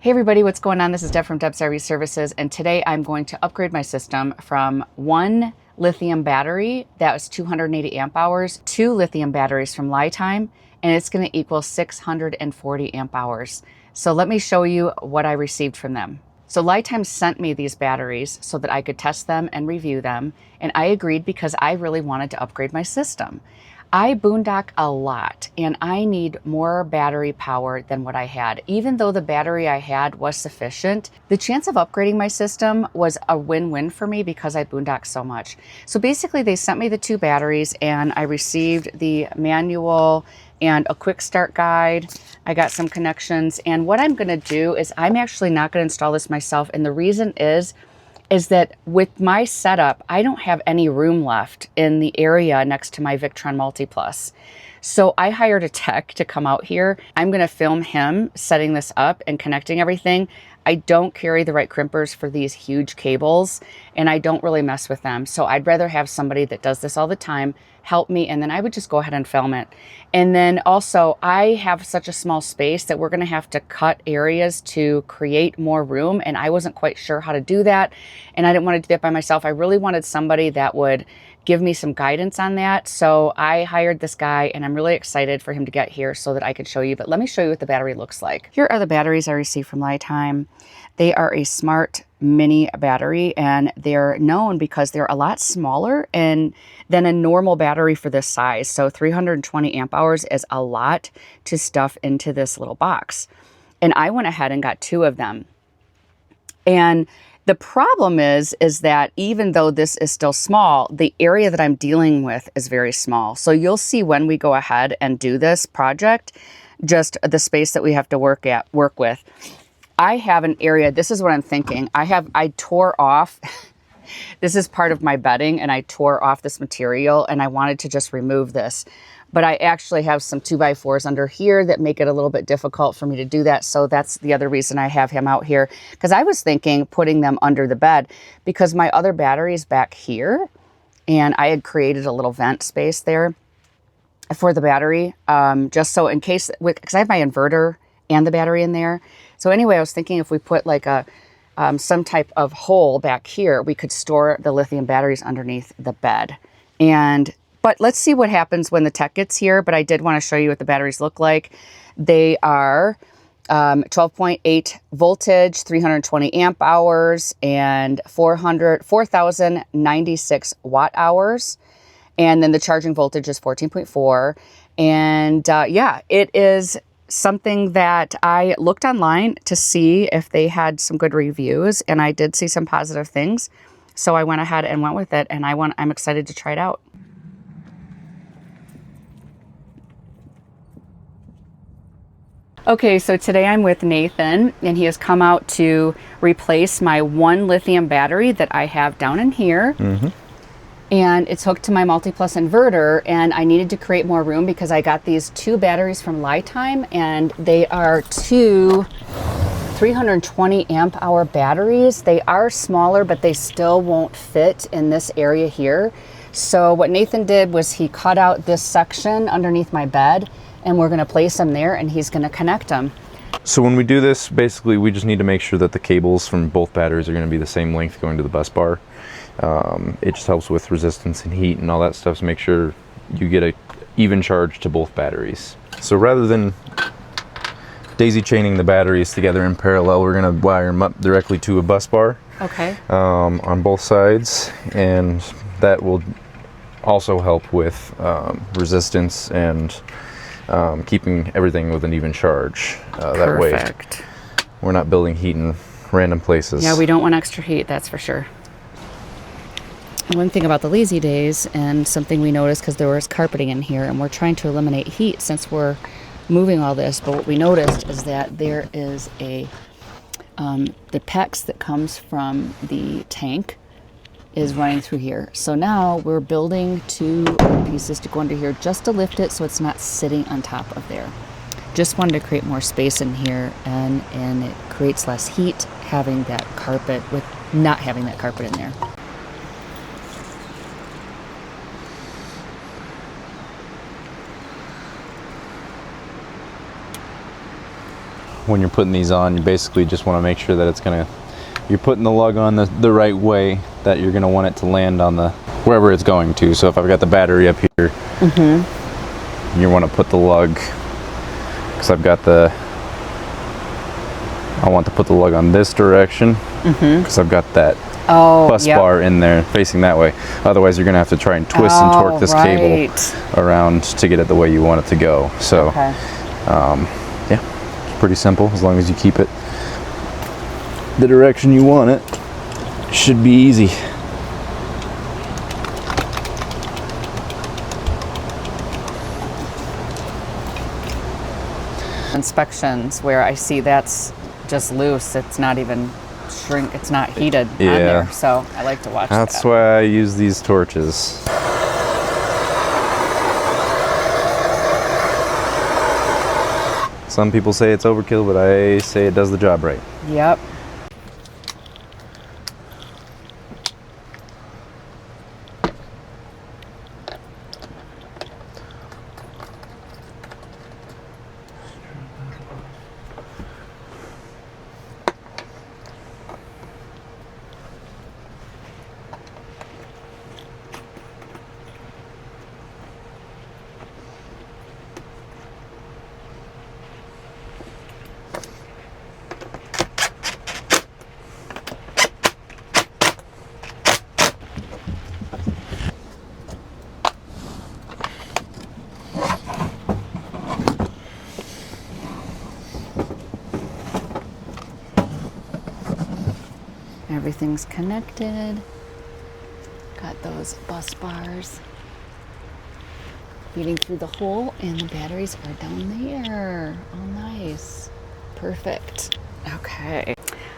Hey everybody, what's going on? This is Deb from Deb's RV Services, and today I'm going to upgrade my system from one lithium battery that was 280 amp hours, 2 lithium batteries from LiTime, and it's going to equal 640 amp hours. So let me show you what I received from them. So LiTime sent me these batteries so that I could test them and review them, and I agreed because I really wanted to upgrade my system. I boondock a lot and I need more battery power than what I had. Even though the battery I had was sufficient, the chance of upgrading my system was a win-win for me because I boondock so much. So basically they sent me the 2 batteries and I received the manual and a quick start guide. I got some connections, and what I'm going to do is I'm actually not going to install this myself, and the reason is that with my setup, I don't have any room left in the area next to my Victron Multi Plus. So I hired a tech to come out here. I'm gonna film him setting this up and connecting everything. I don't carry the right crimpers for these huge cables, and I don't really mess with them. So I'd rather have somebody that does this all the time help me, and then I would just go ahead and film it. And then also, I have such a small space that we're gonna have to cut areas to create more room, and I wasn't quite sure how to do that, and I didn't want to do that by myself. I really wanted somebody that would give me some guidance on that. So I hired this guy, and I'm really excited for him to get here so that I could show you. But let me show you what the battery looks like. Here are the batteries I received from LiTime. They are a smart mini battery, and they're known because they're a lot smaller than a normal battery for this size. So 320 amp hours is a lot to stuff into this little box. And I went ahead and got 2 of them. And the problem is that even though this is still small, the area that I'm dealing with is very small. So you'll see when we go ahead and do this project, just the space that we have to work with. I have an area, this is what I'm thinking. I tore off, this is part of my bedding, and I tore off this material, and I wanted to just remove this. But I actually have some 2x4s under here that make it a little bit difficult for me to do that. So that's the other reason I have him out here. Because I was thinking putting them under the bed because my other battery is back here. And I had created a little vent space there for the battery. Just so in case, because I have my inverter and the battery in there. So anyway, I was thinking if we put like some type of hole back here, we could store the lithium batteries underneath the bed. But let's see what happens when the tech gets here. But I did want to show you what the batteries look like. They are 12.8 voltage, 320 amp hours, and 4,096 watt hours. And then the charging voltage is 14.4. And yeah, it is something that I looked online to see if they had some good reviews, and I did see some positive things. So I went ahead and went with it, and I'm excited to try it out. Okay, so today I'm with Nathan, and he has come out to replace my 1 lithium battery that I have down in here. And it's hooked to my Multi Plus inverter, and I needed to create more room because I got these 2 batteries from LiTime, and they are 2 320 amp hour batteries. They are smaller, but they still won't fit in this area here. So what Nathan did was he cut out this section underneath my bed, and we're going to place them there, and he's going to connect them. So when we do this, basically we just need to make sure that the cables from both batteries are going to be the same length going to the bus bar. It just helps with resistance and heat and all that stuff to make sure you get a even charge to both batteries. So rather than daisy chaining the batteries together in parallel, we're going to wire them up directly to a bus bar. Okay. On both sides, and that will also help with resistance and keeping everything with an even charge. That way we're not building heat in random places. Yeah, we don't want extra heat, that's for sure. One thing about the Lazy Daze, and something we noticed because there was carpeting in here, and we're trying to eliminate heat since we're moving all this, but what we noticed is that there is the PEX that comes from the tank is running through here. So now we're building 2 pieces to go under here just to lift it so it's not sitting on top of there. Just wanted to create more space in here, and it creates less heat having that carpet with not having that carpet in there. when you're putting these on, you basically just want to make sure that you're putting the lug on the right way, that you're gonna want it to land on the wherever it's going to. So if I've got the battery up here, you want to put the lug, because I want to put the lug on this direction, because I've got that bus bar in there facing that way. Otherwise, you're gonna have to try and twist and torque this cable around to get it the way you want it to go. So, yeah, it's pretty simple. As long as you keep it the direction you want it, should be easy. Inspections where I see that's just loose, it's not even it's not heated on there, so I like to watch that. That's why I use these torches. Some people say it's overkill, but I say it does the job right. Yep. Everything's connected. Got those bus bars feeding through the hole, and the batteries are down there. Oh, nice. Perfect. Okay.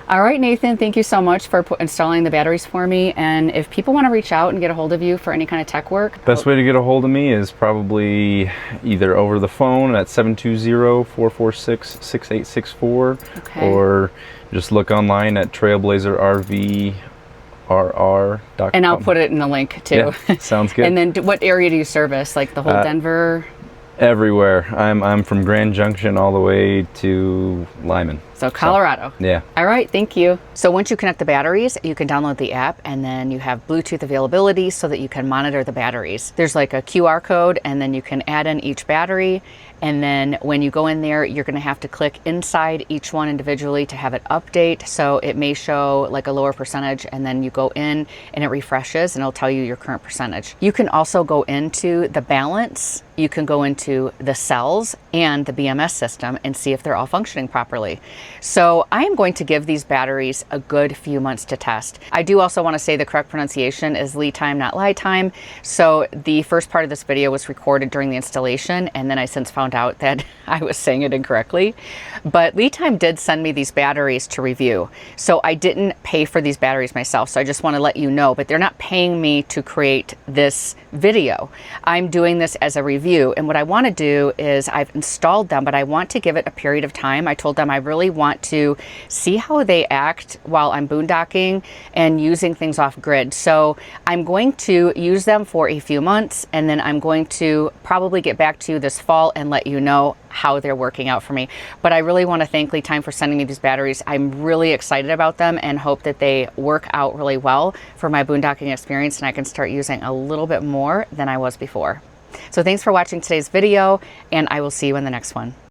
All right, Nathan, thank you so much for installing the batteries for me. And if people want to reach out and get a hold of you for any kind of tech work, best way to get a hold of me is probably either over the phone at 720-446-6864, or just look online at trailblazerrvrr.com. And I'll put it in the link too. Yeah, sounds good. And then what area do you service? Like the whole Denver? Everywhere. I'm from Grand Junction all the way to Lyman. So Colorado. So, yeah. All right, thank you. So once you connect the batteries, you can download the app, and then you have Bluetooth availability so that you can monitor the batteries. There's like a QR code, and then you can add in each battery. And then when you go in there, you're gonna have to click inside each one individually to have it update. So it may show like a lower percentage, and then you go in and it refreshes and it'll tell you your current percentage. You can also go into the balance, you can go into the cells and the BMS system and see if they're all functioning properly. So I am going to give these batteries a good few months to test. I do also want to say the correct pronunciation is LiTime, not LiTime. So the first part of this video was recorded during the installation, and then I since found out that I was saying it incorrectly. But LiTime did send me these batteries to review. So I didn't pay for these batteries myself. So I just want to let you know, but they're not paying me to create this video. I'm doing this as a review. And what I want to do is I've installed them, but I want to give it a period of time. I told them I really want to see how they act while I'm boondocking and using things off grid. So I'm going to use them for a few months, and then I'm going to probably get back to you this fall and let you know how they're working out for me. But I really want to thank LiTime for sending me these batteries. I'm really excited about them and hope that they work out really well for my boondocking experience, and I can start using a little bit more than I was before. So thanks for watching today's video, and I will see you in the next one.